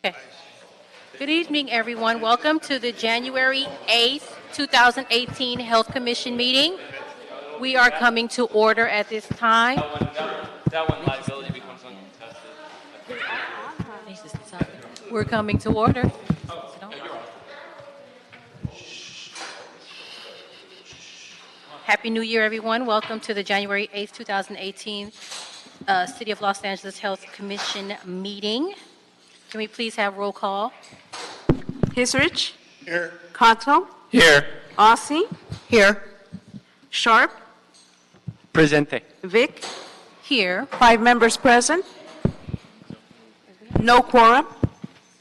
Okay. Good evening, everyone. Welcome to the January 8th, 2018 Health Commission meeting. We are coming to order at this time. That one liability becomes uncontested. We're coming to order. Happy New Year, everyone. Welcome to the January 8th, 2018 City of Los Angeles Health Commission meeting. Can we please have roll call? Hisrich? Here. Cotto? Here. Aussie? Here. Sharp? Presente. Vic? Here. 5 members present. No quorum.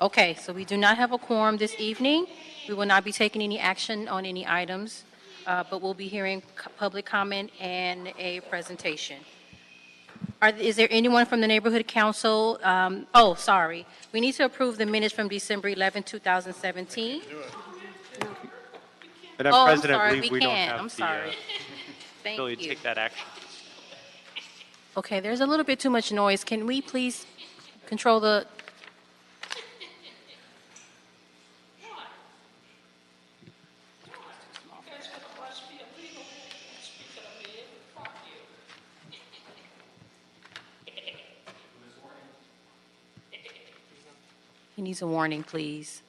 Okay, so we do not have a quorum this evening. We will not be taking any action on any items, but we'll be hearing public comment and a presentation. Is there anyone from the Neighborhood Council? Sorry. We need to approve the minutes from December 11, 2017. Madam I'm President, sorry, I believe we don't can't. have I'm the sorry. Thank ability to you. take that action. Okay, there's a little bit too much noise. Can we please control the... He needs a warning, please.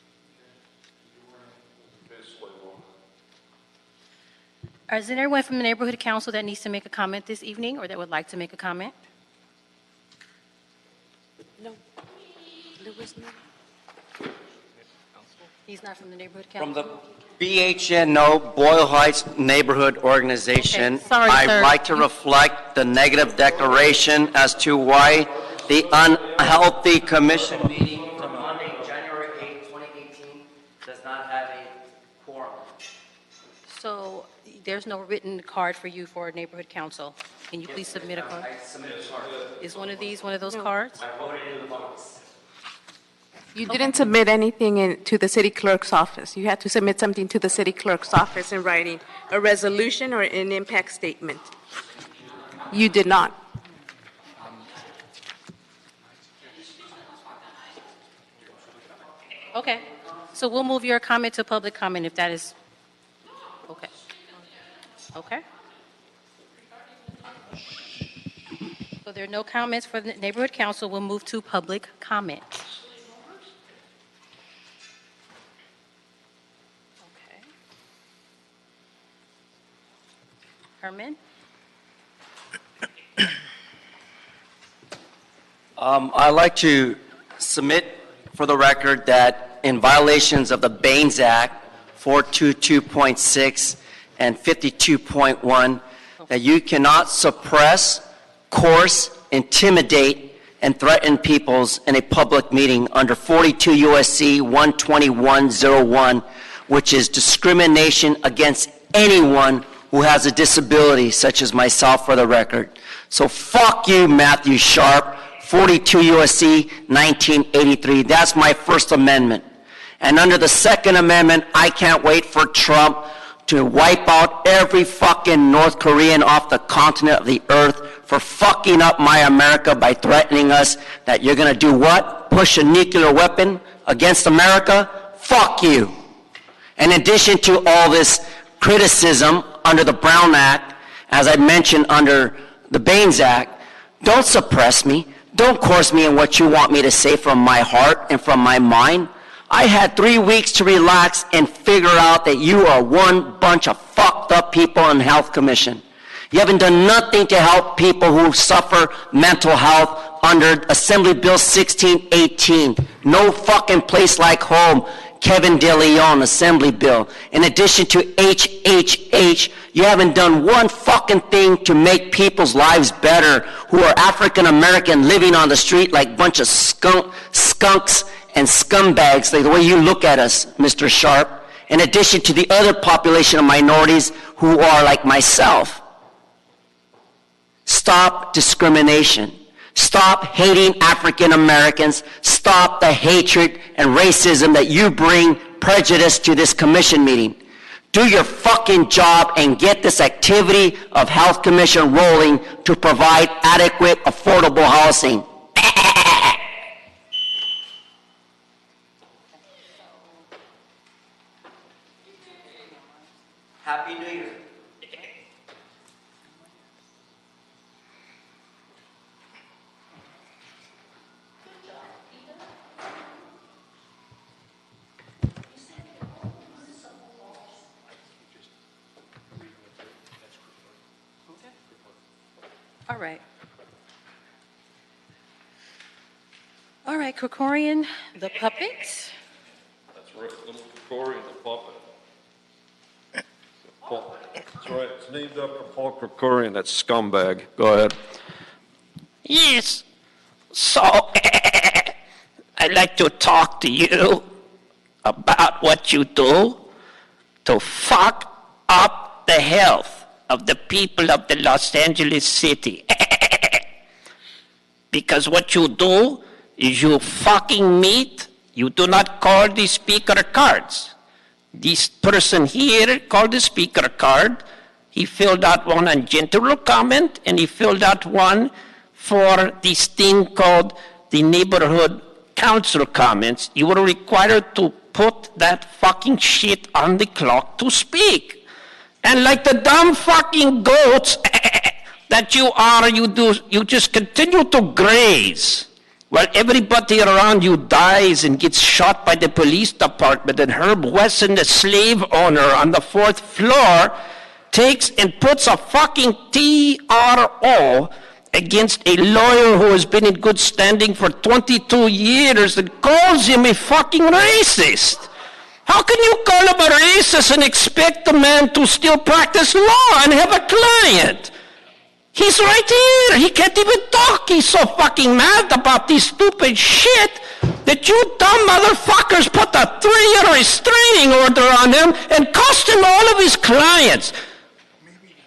Is there anyone from the Neighborhood Council that needs to make a comment this evening or that would like to make a comment? No. There was no. He's not from the Neighborhood Council? From the BHNO Boyle Heights Neighborhood Organization, Okay, sorry, I'd sir. like to reflect the negative declaration as to why the unhealthy commission meeting from Monday, January 8, 2018 does not have a quorum. So there's no written card for you for Neighborhood Council. Can you please submit a card? I submitted a card. Is one of these one of those cards? I voted in the box. You didn't submit anything to the city clerk's office. You had to submit something to the city clerk's office in writing, a resolution or an impact statement. You did not. Okay. So we'll move your comment to public comment if that is okay. Okay. So there are no comments for the Neighborhood Council. We'll move to public comment. Okay. Herman? I'd like to submit for the record that in violations of the Baines Act 422.6 and 52.1, that you cannot suppress, coerce, intimidate, and threaten peoples in a public meeting under 42 USC 121.01, which is discrimination against anyone who has a disability, such as myself, for the record. So fuck you, Matthew Sharp, 42 USC 1983. That's my First Amendment. And under the Second Amendment, I can't wait for Trump to wipe out every fucking North Korean off the continent of the earth for fucking up my America by threatening us that you're going to do what? Push a nuclear weapon against America? Fuck you. In addition to all this criticism under the Brown Act, as I mentioned under the Baines Act, don't suppress me. Don't coerce me in what you want me to say from my heart and from my mind. I had 3 weeks to relax and figure out that you are one bunch of fucked up people in Health Commission. You haven't done nothing to help people who suffer mental health under Assembly Bill 1618. No fucking place like home. Kevin De Leon, Assembly Bill. In addition to HHH, you haven't done one fucking thing to make people's lives better who are African American living on the street like bunch of skunks and scumbags, like the way you look at us, Mr. Sharp. In addition to the other population of minorities who are like myself. Stop discrimination. Stop hating African Americans. Stop the hatred and racism that you bring prejudice to this commission meeting. Do your fucking job and get this activity of Health Commission rolling to provide adequate, affordable housing. All right. All right, Krikorian, the puppet. That's right, little Krikorian, the puppet. That's right, it's named after Paul Krikorian, that scumbag. Go ahead. Yes. So, I'd like to talk to you about what you do to fuck up the health of the people of the Los Angeles city. Because what you do is you fucking meet, you do not call the speaker cards. This person here called the speaker card. He filled out one on general comment, and he filled out one for this thing called the neighborhood council comments. You were required to put that fucking shit on the clock to speak. And like the dumb fucking goats that you are, you just continue to graze while everybody around you dies and gets shot by the police department, and Herb Wesson, the slave owner on the 4th floor, takes and puts a fucking TRO against a lawyer who has been in good standing for 22 years and calls him a fucking racist. How can you call him a racist and expect the man to still practice law and have a client? He's right here. He can't even talk. He's so fucking mad about this stupid shit that you dumb motherfuckers put a 3-year restraining order on him and cost him all of his clients.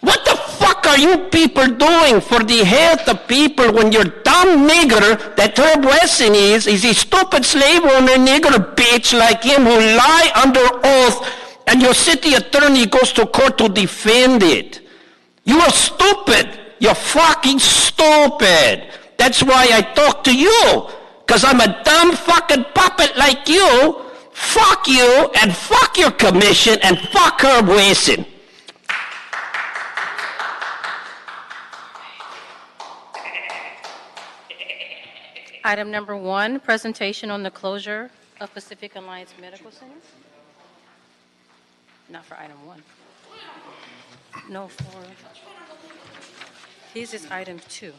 What the fuck are you people doing for the health of people when your dumb nigger that Herb Wesson is a stupid slave owner nigger bitch like him who lie under oath, and your city attorney goes to court to defend it? You are stupid. You're fucking stupid. That's why I talk to you, because I'm a dumb fucking puppet like you. Fuck you, and fuck your commission, and fuck Herb Wesson. Item number 1, presentation on the closure of Pacific Alliance Medical Center. Not for item 1. No, for, this is item 2.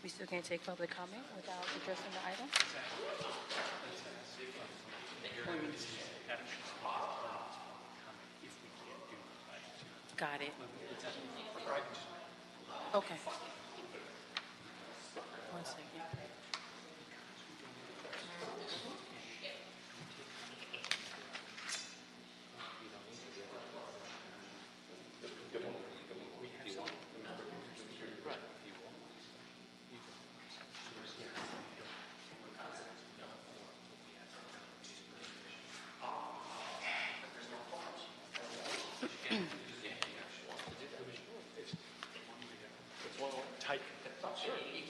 We still can't take public comment without addressing the item? Got it. Okay. One second.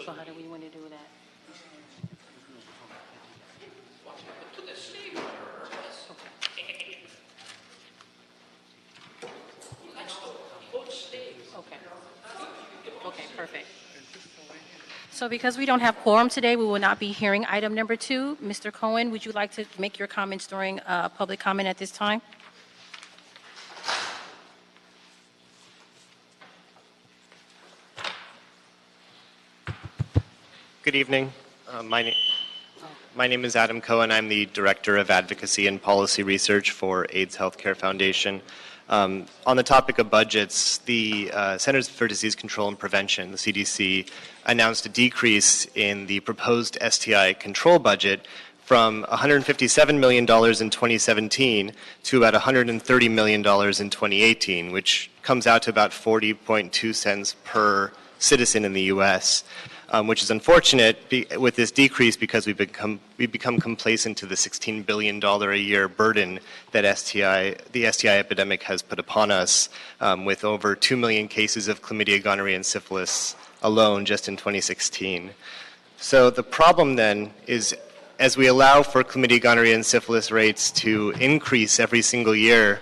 So how do we want to do that? Okay. Okay, perfect. So because we don't have quorum today, we will not be hearing item number 2. Mr. Cohen, would you like to make your comments during public comment at this time? Good evening. My name is Adam Cohen. I'm the Director of Advocacy and Policy Research for AIDS Healthcare Foundation. On the topic of budgets, the Centers for Disease Control and Prevention, the CDC, announced a decrease in the proposed STI control budget from $157 million in 2017 to about $130 million in 2018, which comes out to about 40.2 cents per citizen in the U.S., which is unfortunate with this decrease because we've become complacent to the $16 billion a year burden that the STI epidemic has put upon us, with over 2 million cases of chlamydia, gonorrhea, and syphilis alone just in 2016. So the problem then is, as we allow for chlamydia, gonorrhea, and syphilis rates to increase every single year,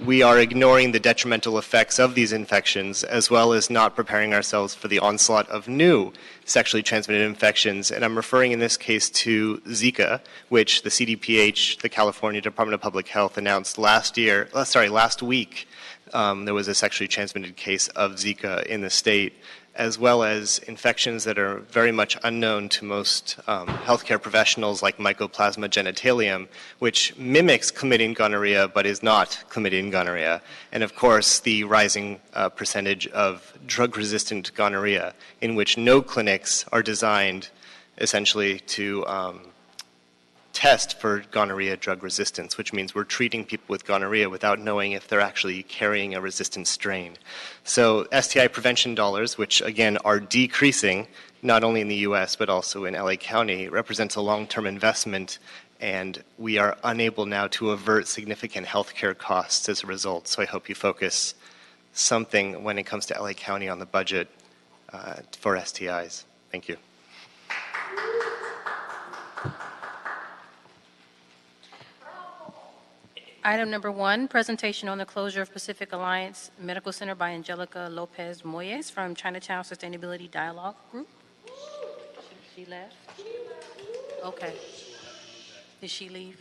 we are ignoring the detrimental effects of these infections, as well as not preparing ourselves for the onslaught of new sexually transmitted infections. And I'm referring in this case to Zika, which the CDPH, the California Department of Public Health, announced last week there was a sexually transmitted case of Zika in the state, as well as infections that are very much unknown to most healthcare professionals, like Mycoplasma genitalium, which mimics chlamydian gonorrhea but is not chlamydian gonorrhea. And of course, the rising percentage of drug-resistant gonorrhea, in which no clinics are designed essentially to test for gonorrhea drug resistance, which means we're treating people with gonorrhea without knowing if they're actually carrying a resistant strain. So STI prevention dollars, which again are decreasing, not only in the US but also in LA County, represents a long-term investment, and we are unable now to avert significant healthcare costs as a result. So I hope you focus something when it comes to LA County on the budget for STIs. Thank you. Item number 1, presentation on the closure of Pacific Alliance Medical Center by Angelica Lopez Moyes from Chinatown Sustainability Dialogue Group. She left? Okay. Did she leave?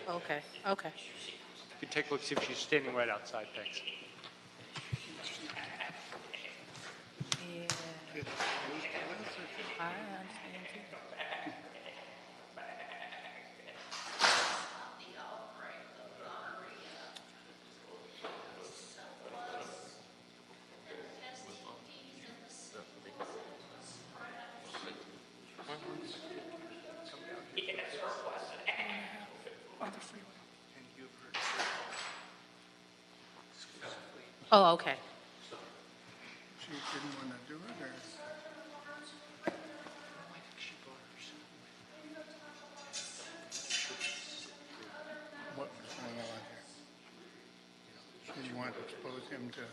Okay, okay. You can take a look, see if she's standing right outside, thanks. Yeah. I understand too. Oh, okay. She didn't want to do it, or? What was going on here? She didn't want to expose him to.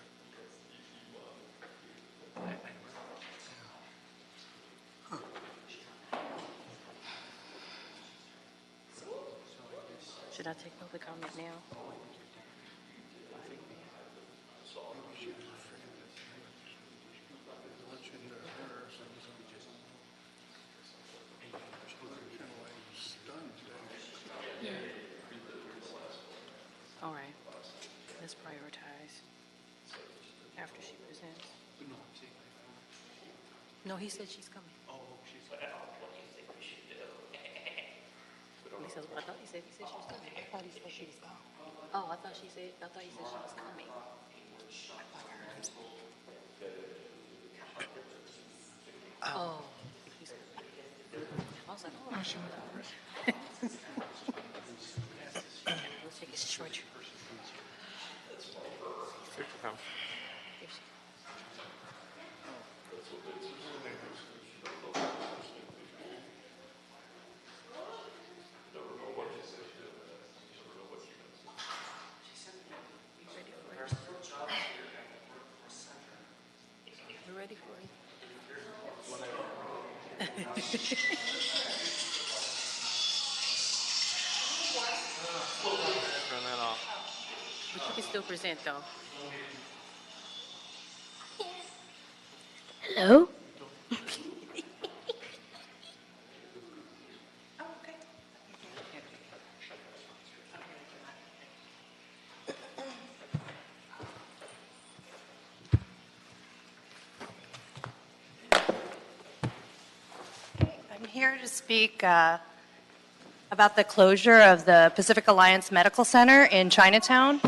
Should I take public comment now? All right, let's prioritize after she presents. No, he said she's coming. He said, I thought he said she was coming. I thought he said she was gone. Oh, I thought he said she was coming. Oh, he's coming. I was like, oh, she was We'll take it short. We're ready for it. But you can still present, though. Hello? I'm here to speak about the closure of the Pacific Alliance Medical Center in Chinatown.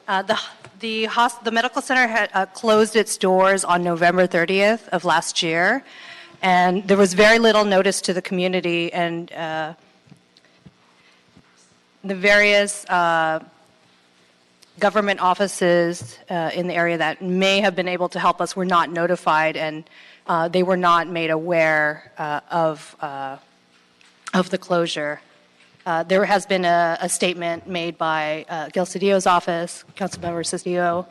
The medical center had closed its doors on November 30th of last year, and there was very little notice to the community, and the various government offices in the area that may have been able to help us were not notified, and they were not made aware of the closure. There has been a statement made by Gil Cedillo's office, Councilmember Cedillo,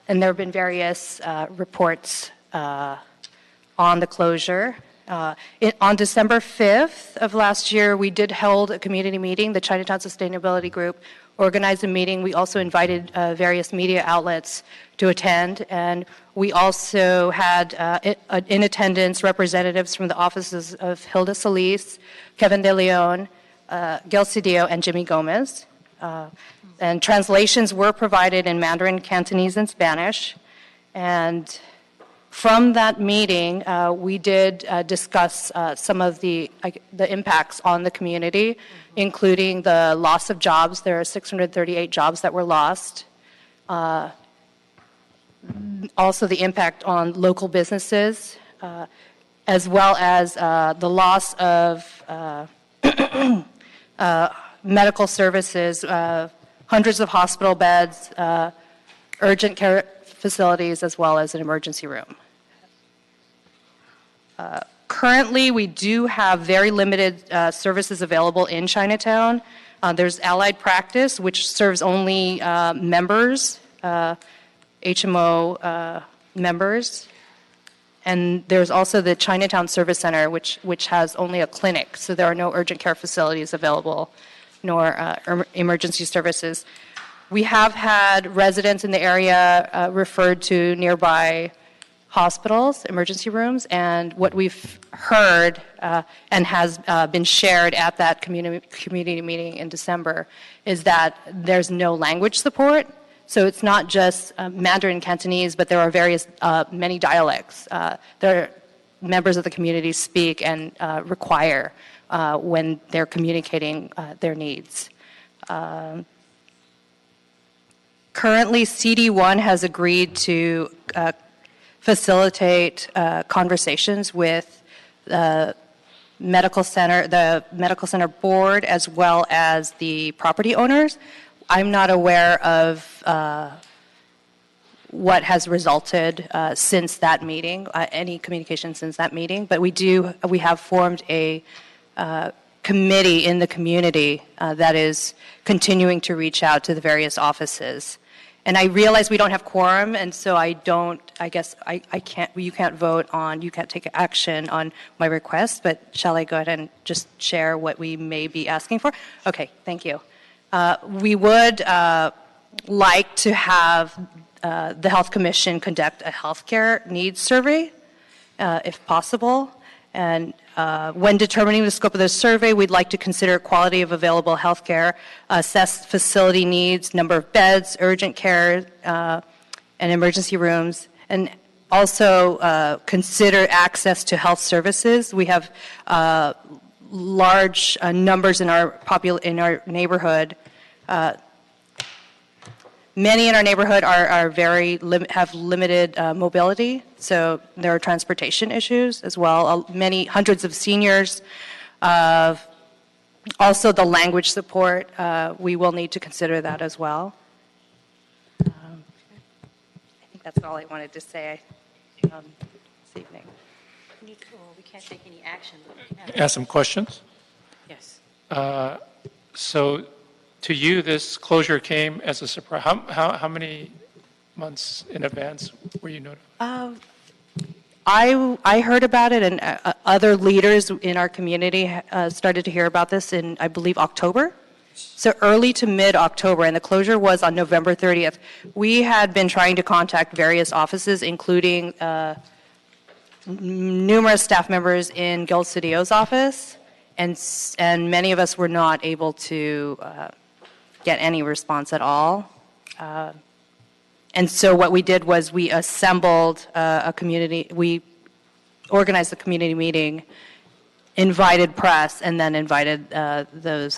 and there have been various reports on the closure. On December 5th of last year, we did hold a community meeting. The Chinatown Sustainability Group organized a meeting. We also invited various media outlets to attend, and we also had in attendance representatives from the offices of Hilda Solis, Kevin De Leon, Gil Cedillo, and Jimmy Gomez. And translations were provided in Mandarin, Cantonese, and Spanish. And from that meeting, we did discuss some of the impacts on the community, including the loss of jobs. There are 638 jobs that were lost. Also the impact on local businesses, as well as the loss of medical services, hundreds of hospital beds, urgent care facilities, as well as an emergency room. Currently, we do have very limited services available in Chinatown. There's Allied Practice, which serves only members, HMO members. And there's also the Chinatown Service Center, which has only a clinic, so there are no urgent care facilities available, nor emergency services. We have had residents in the area referred to nearby hospitals, emergency rooms, and what we've heard and has been shared at that community meeting in December is that there's no language support. So it's not just Mandarin Cantonese, but there are many dialects. There members of the community speak and require when they're communicating their needs. Currently, CD1 has agreed to facilitate conversations with the medical center board, as well as the property owners. I'm not aware of what has resulted since that meeting, any communication since that meeting, but we have formed a committee in the community that is continuing to reach out to the various offices. And I realize we don't have quorum, and so you can't take action on my request, but shall I go ahead and just share what we may be asking for? Okay, thank you. We would like to have the Health Commission conduct a healthcare needs survey, if possible. And when determining the scope of the survey, we'd like to consider quality of available healthcare, assess facility needs, number of beds, urgent care, and emergency rooms, and also consider access to health services. We have large numbers in our neighborhood. Many in our neighborhood have limited mobility, so there are transportation issues as well. Hundreds of seniors. Also, the language support, we will need to consider that as well. I think that's all I wanted to say this evening. We can't take any action, but we can Ask some questions. Yes. So to you, this closure came as a surprise. How many months in advance were you notified? I heard about it, and other leaders in our community started to hear about this in, I believe, October. So early to mid-October, and the closure was on November 30th. We had been trying to contact various offices, including numerous staff members in Gil Cedillo's office, and many of us were not able to get any response at all. And so what we did was we assembled we organized a community meeting, invited press, and then invited those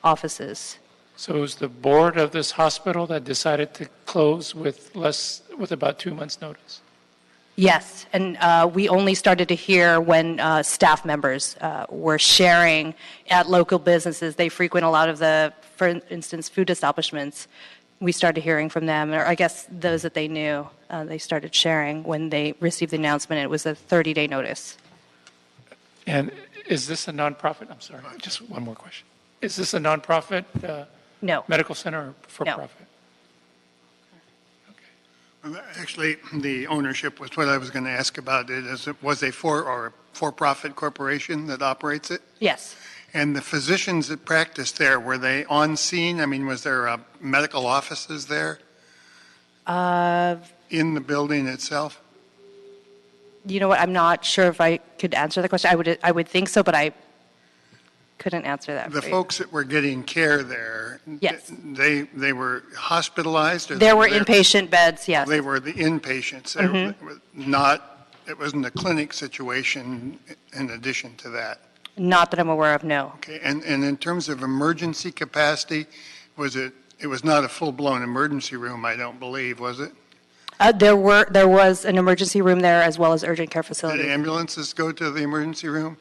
offices. So it was the board of this hospital that decided to close with about 2 months' notice? Yes, and we only started to hear when staff members were sharing at local businesses. They frequent a lot of for instance, food establishments. We started hearing from them, or I guess those that they knew, they started sharing when they received the announcement. It was a 30-day notice. And is this a nonprofit? I'm sorry, just one more question. Is this a nonprofit No. medical center or for-profit? Actually, the ownership was what I was going to ask about. Was a for-profit corporation that operates it? Yes. And the physicians that practiced there, were they on scene? I mean, was there medical offices there in the building itself? You know what? I'm not sure if I could answer the question. I would think so, but couldn't answer that The for you. folks that were getting care there, Yes. they were hospitalized? Or There were inpatient beds, yes. They were the inpatients. They were it wasn't a clinic situation in addition to that. Not that I'm aware of, no. Okay, and in terms of emergency capacity, it was not a full-blown emergency room, I don't believe, was it? There was an emergency room there as well as urgent care Did facilities. ambulances go to the emergency room?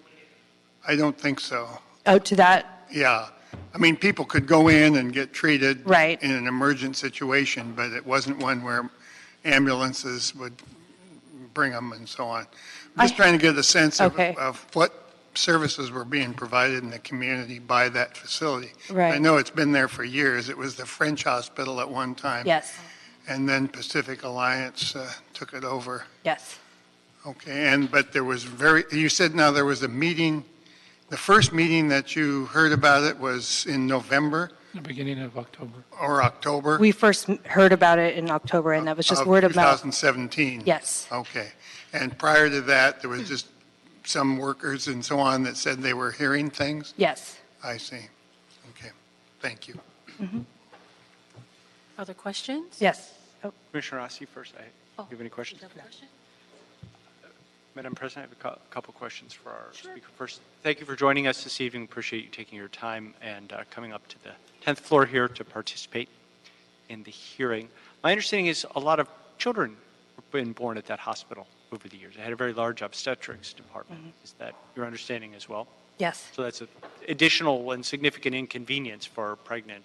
I don't think so. Oh, to that, Yeah. I mean, people could go in and get treated Right. in an emergent situation, but it wasn't one where ambulances would bring them and so on. I'm just trying to get a sense Okay. of what services were being provided in the community by that facility. Right. I know it's been there for years. It was the French hospital at one time. yes, And then Pacific Alliance took it over. yes. Okay, but you said now there was a meeting, the first meeting that you heard about it was in November The beginning of October. or October? We first heard about it in October, and that was just word of mouth. 2017? Yes. Okay. And prior to that, there was just some workers and so on that said they were hearing things? Yes. I see. Okay, thank you. Other questions? Yes. Oh, Commissioner Rossi first. Do Oh, you have any questions? you have a question? Madam President, I have a couple questions for our speaker. First, thank you for joining us this evening. Appreciate you taking your time and coming up to the 10th floor here to participate in the hearing. My understanding is a lot of children have been born at that hospital over the years. It had a very large obstetrics department. Is that your understanding as well? yes. So that's an additional and significant inconvenience for pregnant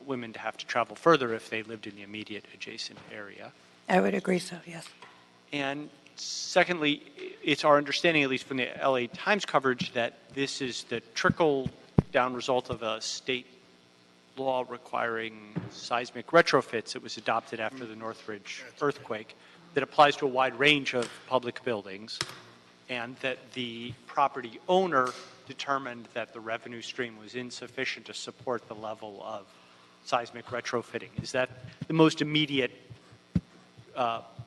women to have to travel further if they lived in the immediate adjacent area. I would agree so, yes. And secondly, it's our understanding, at least from the LA Times coverage, that this is the trickle-down result of a state law requiring seismic retrofits that was adopted after the Northridge earthquake that applies to a wide range of public buildings, and that the property owner determined that the revenue stream was insufficient to support the level of seismic retrofitting. Is that the most immediate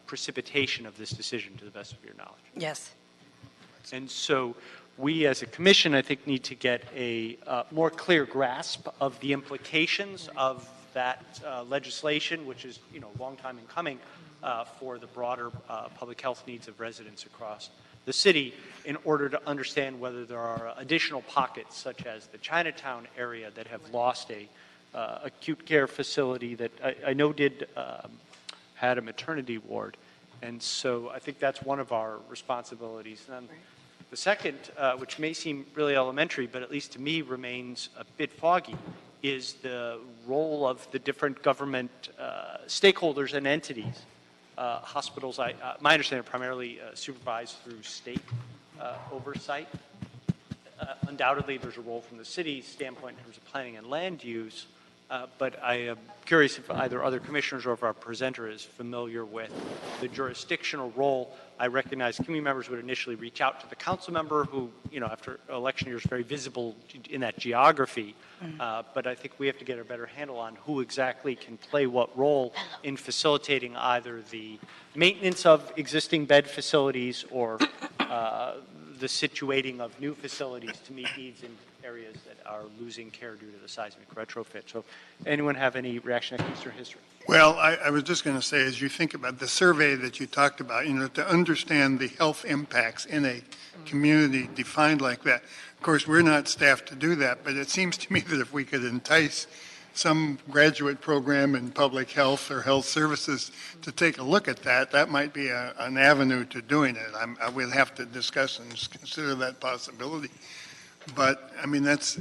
precipitation of this decision, to the best of your knowledge? Yes. And so we as a commission, I think, need to get a more clear grasp of the implications of that legislation, which is, a long time in coming for the broader public health needs of residents across the city, in order to understand whether there are additional pockets, such as the Chinatown area, that have lost a acute care facility that I know had a maternity ward. And so I think that's one of our responsibilities. And then the second, which may seem really elementary, but at least to me remains a bit foggy, is the role of the different government stakeholders and entities. Hospitals, my understanding, are primarily supervised through state oversight. Undoubtedly, there's a role from the city's standpoint in terms of planning and land use. But I am curious if either other commissioners or if our presenter is familiar with the jurisdictional role. I recognize community members would initially reach out to the council member who, after election years, is very visible in that geography. But I think we have to get a better handle on who exactly can play what role in facilitating either the maintenance of existing bed facilities or the situating of new facilities to meet needs in areas that are losing care due to the seismic retrofit. So anyone have any reaction to Mr. History? Well, I was just going to say, as you think about the survey that you talked about, to understand the health impacts in a community defined like that. Of course, we're not staffed to do that, but it seems to me that if we could entice some graduate program in public health or health services to take a look at that, that might be an avenue to doing it. I will have to discuss and consider that possibility. But, I mean, that's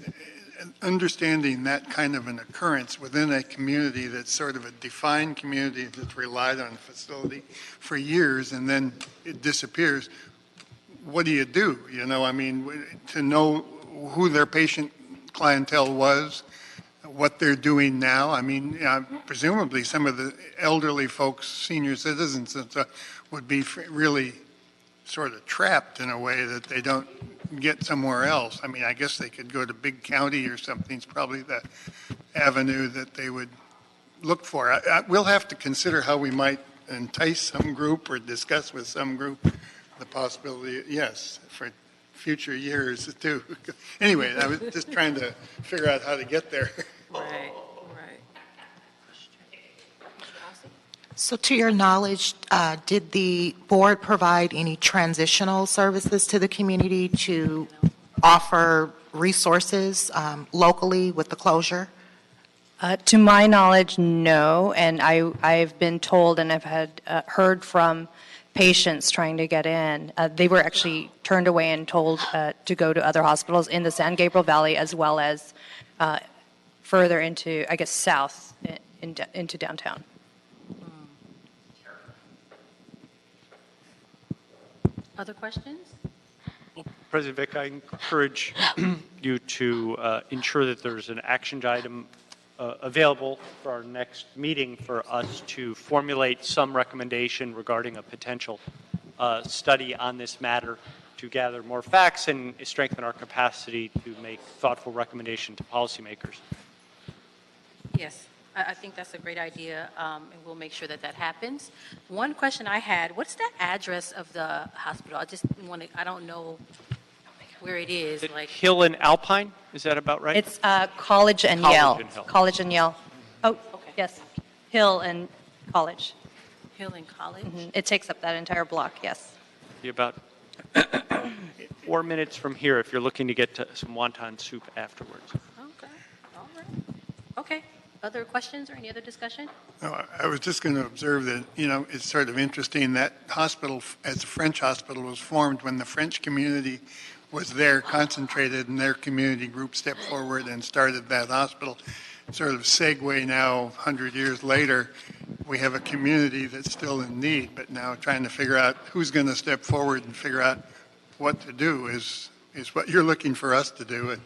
understanding that kind of an occurrence within a community that's sort of a defined community that's relied on a facility for years and then it disappears. What do? I mean, to know who their patient clientele was, what they're doing now. I mean, presumably some of the elderly folks, senior citizens, would be really sort of trapped in a way that they don't get somewhere else. I mean, I guess they could go to big county or something. It's probably the avenue that they would look for. We'll have to consider how we might entice some group or discuss with some group the possibility, yes, for future years too. Anyway, I was just trying to figure out how to get there. Right. So to your knowledge, did the board provide any transitional services to the community to offer resources locally with the closure? To my knowledge, no, and I've been told and I've had heard from patients trying to get in. They were actually turned away and told to go to other hospitals in the San Gabriel Valley as well as further into, I guess, south into downtown. Other questions? President Vick, I encourage you to ensure that there's an action item available for our next meeting for us to formulate some recommendation regarding a potential study on this matter to gather more facts and strengthen our capacity to make thoughtful recommendation to policymakers. Yes, I think that's a great idea, and we'll make sure that that happens. One question I had, what's the address of the hospital? I don't know where it is. Like Hill and Alpine, is that about right? It's College and College Yale. and Hill. College and Yale. Oh, Okay. yes. Hill and College. Hill and College? It takes up that entire block, yes. Be about 4 minutes from here if you're looking to get to some wonton soup afterwards. Okay, all right. Okay, other questions or any other discussion? No, I was just going to observe that, it's sort of interesting that hospital, as a French hospital, was formed when the French community was there, concentrated, and their community group stepped forward and started that hospital. Sort of segue now, 100 years later, we have a community that's still in need, but now trying to figure out who's going to step forward and figure out what to do is what you're looking for us to do. And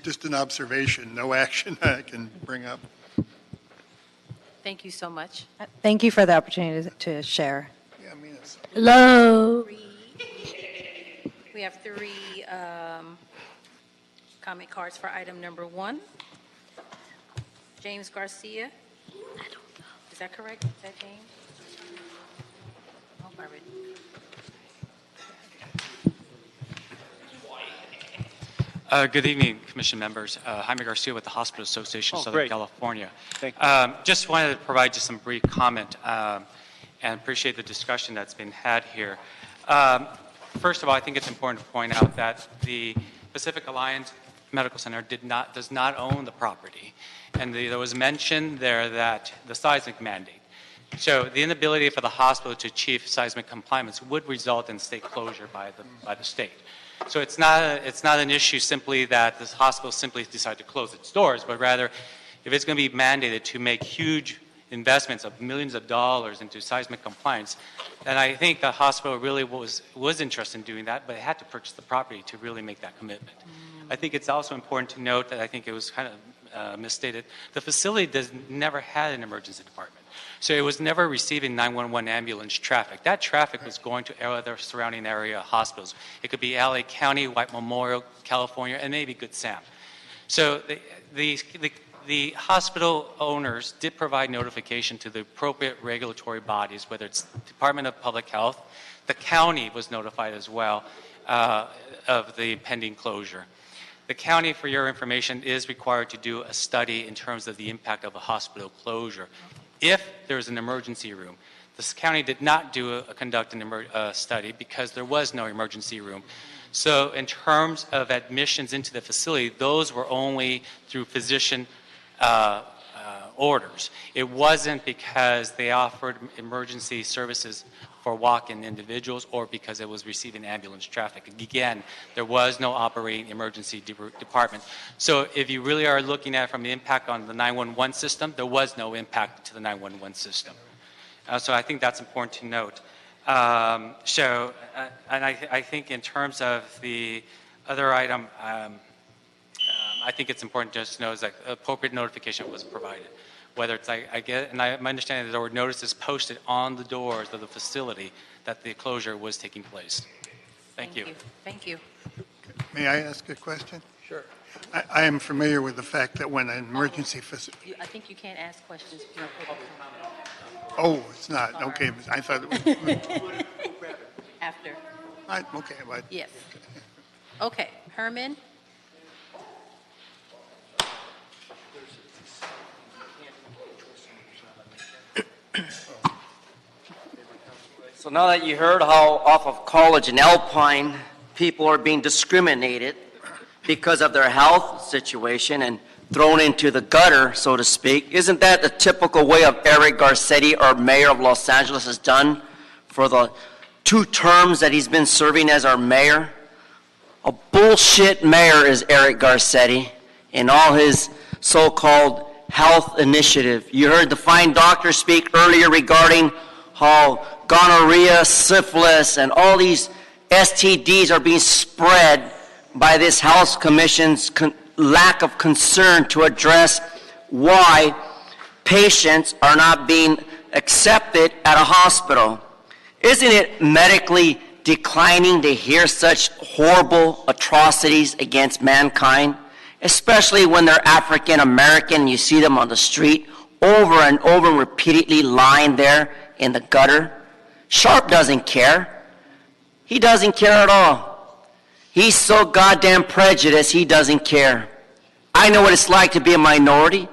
just an observation, no action I can bring up. Thank you so much. Thank you for the opportunity to share. Yeah, I mean, it's Hello. We have three comment cards for item number 1. James Garcia. Is that correct? Is that James? Oh, Barbara. Good evening, Commission members. Jaime Garcia with the Hospital Association of Southern great. California. Thank you. Just wanted to provide just some brief comment and appreciate the discussion that's been had here. First of all, I think it's important to point out that the Pacific Alliance Medical Center does not own the property. And there was mention there that the seismic mandate. So the inability for the hospital to achieve seismic compliance would result in state closure by the state. So it's not an issue simply that this hospital simply decided to close its doors, but rather if it's going to be mandated to make huge investments of millions of dollars into seismic compliance, then I think the hospital really was interested in doing that, but it had to purchase the property to really make that commitment. I think it's also important to note that I think it was kind of misstated. The facility never had an emergency department. So it was never receiving 911 ambulance traffic. That traffic was going to other surrounding area hospitals. It could be LA County, White Memorial, California, and maybe Good Sam. So the hospital owners did provide notification to the appropriate regulatory bodies, whether it's Department of Public Health. The county was notified as well of the pending closure. The county, for your information, is required to do a study in terms of the impact of a hospital closure. If there's an emergency room, this county did not conduct a study because there was no emergency room. So in terms of admissions into the facility, those were only through physician orders. It wasn't because they offered emergency services for walk-in individuals or because it was receiving ambulance traffic. Again, there was no operating emergency department. So if you really are looking at it from the impact on the 911 system, there was no impact to the 911 system. So I think that's important to note. And I think in terms of the other item, I think it's important just to know is that appropriate notification was provided. Whether it's, my understanding is there were notices posted on the doors of the facility that the closure was taking place. Thank you. Thank you. May I ask a question? Sure. I am familiar with the fact that when an emergency facility, I think you can't ask questions. oh, it's not, okay, I thought it was, After. okay, but. Yes. Okay, Herman? So now that you heard how off of College and Alpine, people are being discriminated because of their health situation and thrown into the gutter, so to speak, isn't that the typical way of Eric Garcetti, our mayor of Los Angeles, has done for the 2 terms that he's been serving as our mayor? A bullshit mayor is Eric Garcetti and all his so-called health initiative. You heard the fine doctor speak earlier regarding how gonorrhea, syphilis, and all these STDs are being spread by this Health Commission's lack of concern to address why patients are not being accepted at a hospital. Isn't it medically declining to hear such horrible atrocities against mankind, especially when they're African American and you see them on the street over and over repeatedly lying there in the gutter? Sharp doesn't care. He doesn't care at all. He's so goddamn prejudiced, he doesn't care. I know what it's like to be a minority.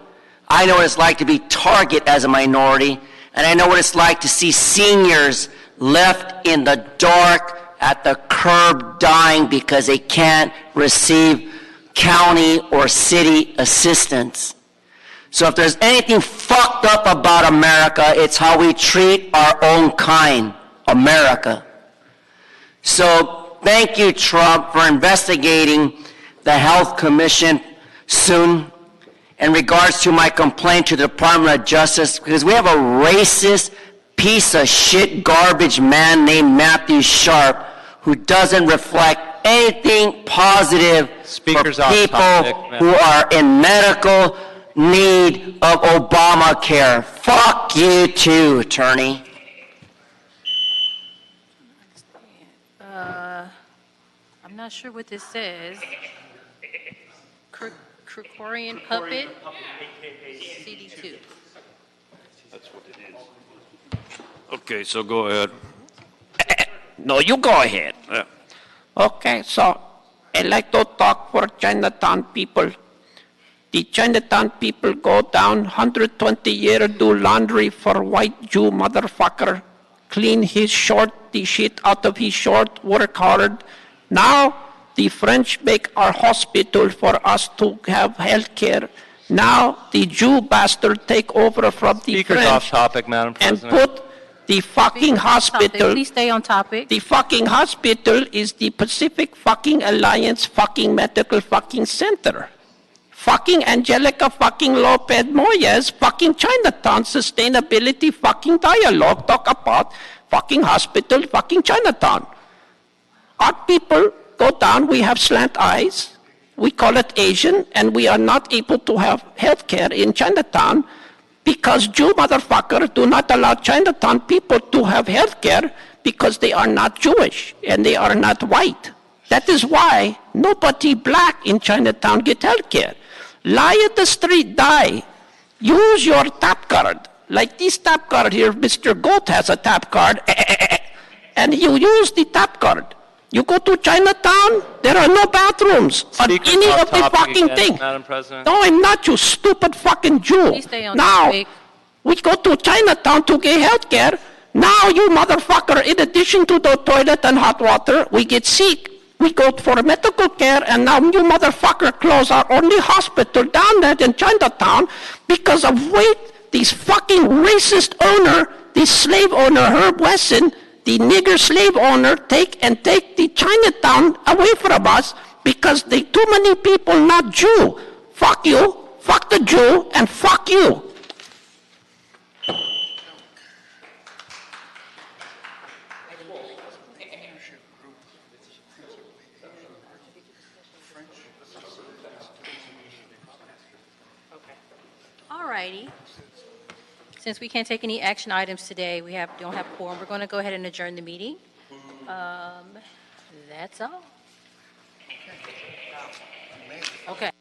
I know what it's like to be target as a minority. And I know what it's like to see seniors left in the dark at the curb dying because they can't receive county or city assistance. So if there's anything fucked up about America, it's how we treat our own kind, America. So thank you, Trump, for investigating the Health Commission soon in regards to my complaint to the Department of Justice, because we have a racist piece of shit garbage man named Matthew Sharp who doesn't reflect anything positive Speaker's for off people topic, who are in medical need of Obamacare. Fuck you too, attorney. I'm not sure what this says. Krikorian puppet, CD2. That's what it is. Okay, so go ahead. No, you go ahead. Okay, so I'd like to talk for Chinatown people. The Chinatown people go down 120 years, do laundry for white Jew motherfucker, clean his short, the shit out of his short, work hard. Now the French make our hospital for us to have health care. Now the Jew bastard take over from the Speaker's French off topic, Madam and President. put the fucking hospital. Please stay on topic. The fucking hospital is the Pacific fucking Alliance fucking medical fucking center. Fucking Angelica fucking Lopez Moyes fucking Chinatown sustainability fucking dialogue talk about fucking hospital fucking Chinatown. Our people go down, we have slant eyes, we call it Asian, and we are not able to have health care in Chinatown because Jew motherfuckers do not allow Chinatown people to have health care because they are not Jewish and they are not white. That is why nobody black in Chinatown get health care. Lie at the street, die. Use your tap card. Like this tap card here, Mr. Goat has a tap card. And you use the tap card. You go to Chinatown, there are no bathrooms on Speaker's any off of the topic fucking again, thing. Madam President. No, I'm not, you stupid fucking Jew. Please stay on Now, topic. we go to Chinatown to get health care. Now, you motherfucker, in addition to the toilet and hot water, we get sick. We go for medical care, and now you motherfucker close our only hospital down there in Chinatown because of this fucking racist owner, this slave owner, Herb Wesson, the nigger slave owner, take the Chinatown away from us because they too many people not Jew. Fuck you, fuck the Jew, and fuck you. All righty. Since we can't take any action items today, we don't have quorum, we're going to go ahead and adjourn the meeting. That's all. Okay.